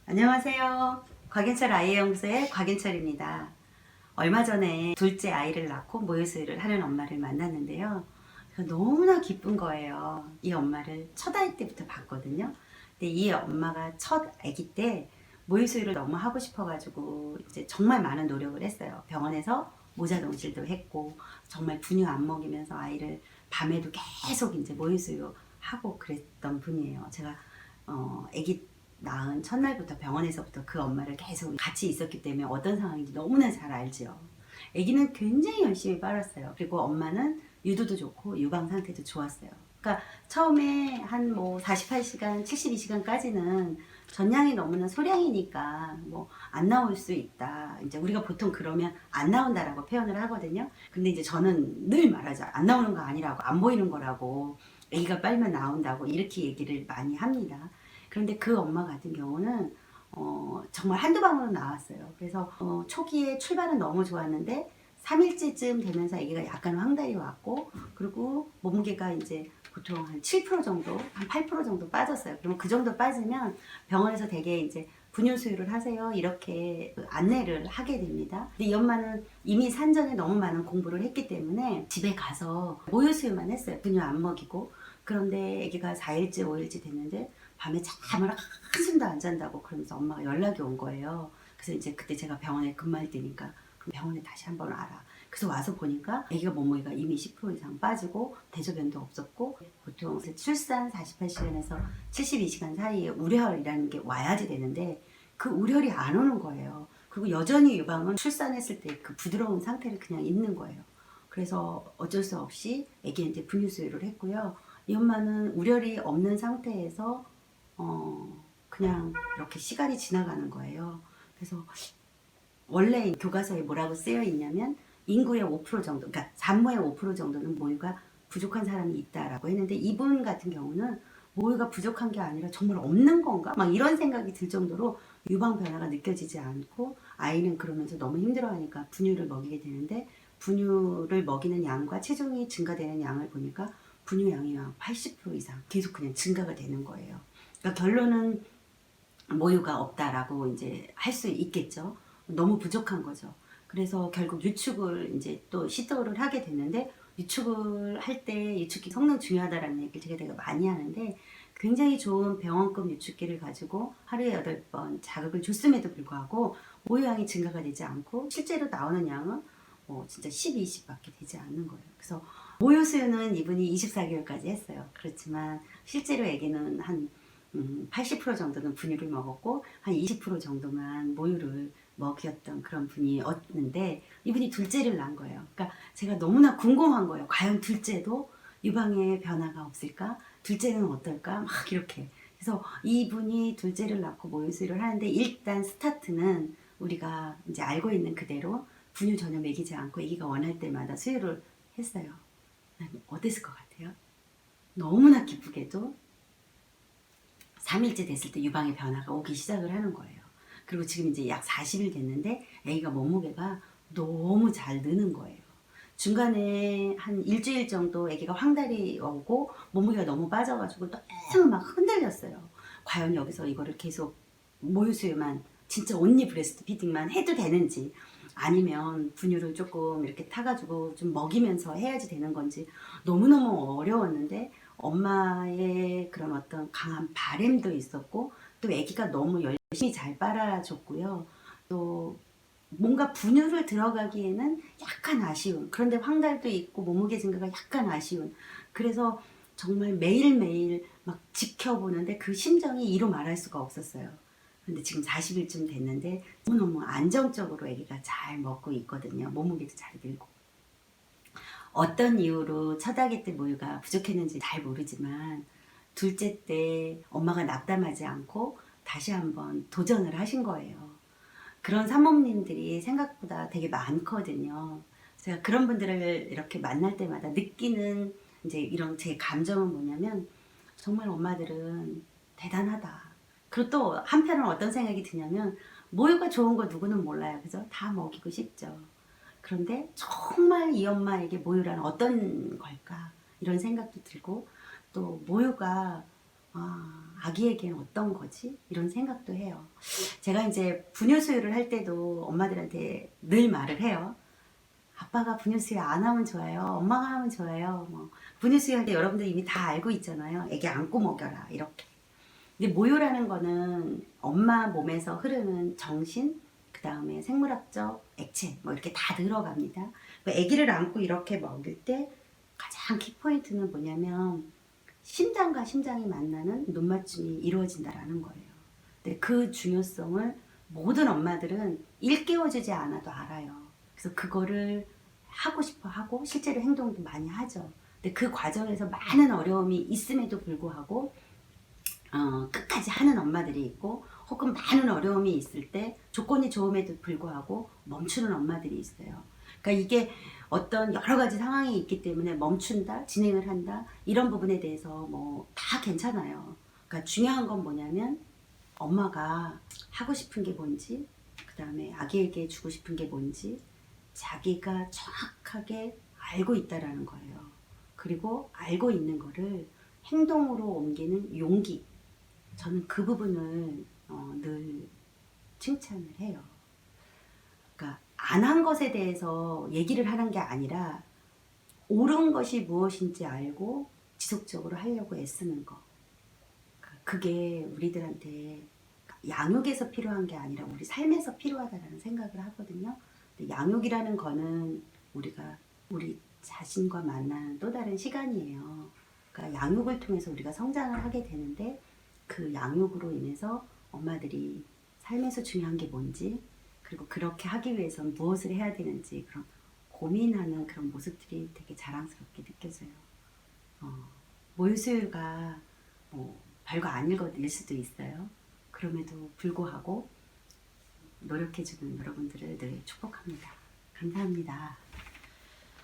안녕하세요. 곽윤철 아이연구소의 곽윤철입니다. 얼마 전에 둘째 아이를 낳고 모유수유를 하는 엄마를 만났는데요. 너무나 기쁜 거예요. 이 엄마를 첫 아이 때부터 봤거든요. 근데 이 엄마가 첫 아기 때 모유수유를 너무 하고 싶어가지고 이제 정말 많은 노력을 했어요. 병원에서 모자 동실도 했고 정말 분유 안 먹이면서 아이를 밤에도 계속 이제 모유수유 하고 그랬던 분이에요. 제가 아기 낳은 첫날부터 병원에서부터 그 엄마를 계속 같이 있었기 때문에 어떤 상황인지 너무나 잘 알지요. 아기는 굉장히 열심히 빨았어요. 그리고 엄마는 유도도 좋고 유방 상태도 좋았어요. 그러니까 처음에 한 뭐 48시간, 72시간까지는 전량이 너무나 소량이니까 뭐 안 나올 수 있다. 이제 우리가 보통 그러면 안 나온다라고 표현을 하거든요. 근데 이제 저는 늘 말하죠. 안 나오는 거 아니라고, 안 보이는 거라고, 아기가 빨면 나온다고 이렇게 얘기를 많이 합니다. 그런데 그 엄마 같은 경우는 정말 한두 방으로 나왔어요. 그래서 초기에 출발은 너무 좋았는데 3일째쯤 되면서 아기가 약간 황달이 왔고, 그리고 몸무게가 이제 보통 한 7% 정도, 한 8% 정도 빠졌어요. 그러면 그 정도 빠지면 병원에서 되게 이제 분유 수유를 하세요, 이렇게 안내를 하게 됩니다. 근데 이 엄마는 이미 산전에 너무 많은 공부를 했기 때문에 집에 가서 모유 수유만 했어요. 분유 안 먹이고. 그런데 아기가 4일째, 5일째 됐는데 밤에 잠을 한숨도 안 잔다고 그러면서 엄마가 연락이 온 거예요. 그래서 이제 그때 제가 병원에 근무할 때니까 그럼 병원에 다시 한번 와라. 그래서 와서 보니까 아기가 몸무게가 이미 10% 이상 빠지고 대소변도 없었고, 보통 출산 48시간에서 72시간 사이에 우려혈이라는 게 와야지 되는데 그 우려혈이 안 오는 거예요. 그리고 여전히 유방은 출산했을 때 그 부드러운 상태를 그냥 있는 거예요. 그래서 어쩔 수 없이 아기한테 분유 수유를 했고요. 이 엄마는 우려혈이 없는 상태에서 그냥 이렇게 시간이 지나가는 거예요. 그래서 원래 교과서에 뭐라고 쓰여 있냐면 인구의 5% 정도, 그러니까 산모의 5% 정도는 모유가 부족한 사람이 있다라고 했는데, 이분 같은 경우는 모유가 부족한 게 아니라 정말 없는 건가? 막 이런 생각이 들 정도로 유방 변화가 느껴지지 않고, 아이는 그러면서 너무 힘들어하니까 분유를 먹이게 되는데, 분유를 먹이는 양과 체중이 증가되는 양을 보니까 분유 양이 80% 이상 계속 그냥 증가가 되는 거예요. 그러니까 결론은 모유가 없다라고 이제 할 수 있겠죠. 너무 부족한 거죠. 그래서 결국 유축을 이제 또 시도를 하게 됐는데, 유축을 할 때 유축기 성능 중요하다라는 얘기를 제가 되게 많이 하는데, 굉장히 좋은 병원급 유축기를 가지고 하루에 8번 자극을 줬음에도 불구하고 모유양이 증가가 되지 않고, 실제로 나오는 양은 진짜 10, 20밖에 되지 않는 거예요. 그래서 모유 수유는 이분이 24개월까지 했어요. 그렇지만 실제로 아기는 한 80% 정도는 분유를 먹었고 한 20% 정도만 모유를 먹였던 그런 분이었는데, 이분이 둘째를 낳은 거예요. 그러니까 제가 너무나 궁금한 거예요. 과연 둘째도 유방에 변화가 없을까? 둘째는 어떨까? 막 이렇게. 그래서 이분이 둘째를 낳고 모유 수유를 하는데, 일단 스타트는 우리가 이제 알고 있는 그대로 분유 전혀 먹이지 않고 아기가 원할 때마다 수유를 했어요. 어땠을 것 같아요? 너무나 기쁘게도 3일째 됐을 때 유방의 변화가 오기 시작을 하는 거예요. 그리고 지금 이제 약 40일 됐는데 아기가 몸무게가 너무 잘 느는 거예요. 중간에 한 일주일 정도 아기가 황달이 오고 몸무게가 너무 빠져가지고 너무 막 흔들렸어요. 과연 여기서 이거를 계속 모유수유만, 진짜 온리 브레스트 피딩만 해도 되는지, 아니면 분유를 조금 이렇게 타가지고 좀 먹이면서 해야지 되는 건지 너무너무 어려웠는데, 엄마의 그런 어떤 강한 바램도 있었고, 또 아기가 너무 열심히 잘 빨아줬고요. 또 뭔가 분유를 들어가기에는 약간 아쉬운, 그런데 황달도 있고 몸무게 증가가 약간 아쉬운, 그래서 정말 매일매일 막 지켜보는데 그 심정이 이루 말할 수가 없었어요. 근데 지금 40일쯤 됐는데 너무너무 안정적으로 아기가 잘 먹고 있거든요. 몸무게도 잘 들고. 어떤 이유로 첫 아기 때 모유가 부족했는지 잘 모르지만 둘째 때 엄마가 낙담하지 않고 다시 한번 도전을 하신 거예요. 그런 사모님들이 생각보다 되게 많거든요. 제가 그런 분들을 이렇게 만날 때마다 느끼는 이제 이런 제 감정은 뭐냐면, 정말 엄마들은 대단하다. 그리고 또 한편으로 어떤 생각이 드냐면, 모유가 좋은 거 누구는 몰라요. 그죠? 다 먹이고 싶죠. 그런데 정말 이 엄마에게 모유란 어떤 걸까? 이런 생각도 들고, 또 모유가 아기에겐 어떤 거지? 이런 생각도 해요. 제가 이제 분유 수유를 할 때도 엄마들한테 늘 말을 해요. 아빠가 분유 수유 안 하면 좋아요. 엄마가 하면 좋아요. 뭐 분유 수유할 때 여러분들 이미 다 알고 있잖아요. 애기 안고 먹여라 이렇게. 근데 모유라는 거는 엄마 몸에서 흐르는 정신, 그 다음에 생물학적 액체 뭐 이렇게 다 들어갑니다. 아기를 안고 이렇게 먹일 때 가장 키포인트는 뭐냐면 심장과 심장이 만나는 눈맞춤이 이루어진다라는 거예요. 근데 그 중요성을 모든 엄마들은 일깨워주지 않아도 알아요. 그래서 그거를 하고 싶어 하고 실제로 행동도 많이 하죠. 근데 그 과정에서 많은 어려움이 있음에도 불구하고 끝까지 하는 엄마들이 있고 혹은 많은 어려움이 있을 때 조건이 좋음에도 불구하고 멈추는 엄마들이 있어요. 그러니까 이게 어떤 여러 가지 상황이 있기 때문에 멈춘다, 진행을 한다 이런 부분에 대해서 뭐 다 괜찮아요. 그러니까 중요한 건 뭐냐면 엄마가 하고 싶은 게 뭔지, 그 다음에 아기에게 주고 싶은 게 뭔지 자기가 정확하게 알고 있다라는 거예요. 그리고 알고 있는 거를 행동으로 옮기는 용기. 저는 그 부분을 늘 칭찬을 해요. 그러니까 안 한 것에 대해서 얘기를 하는 게 아니라 옳은 것이 무엇인지 알고 지속적으로 하려고 애쓰는 거. 그게 우리들한테 양육에서 필요한 게 아니라 우리 삶에서 필요하다라는 생각을 하거든요. 근데 양육이라는 거는 우리가 우리 자신과 만나는 또 다른 시간이에요. 그러니까 양육을 통해서 우리가 성장을 하게 되는데 그 양육으로 인해서 엄마들이 삶에서 중요한 게 뭔지 그리고 그렇게 하기 위해서 무엇을 해야 되는지 그런 고민하는 그런 모습들이 되게 자랑스럽게 느껴져요. 모유수유가 뭐 별거 아닐 것일 수도 있어요. 그럼에도 불구하고 노력해주는 여러분들을 늘 축복합니다. 감사합니다.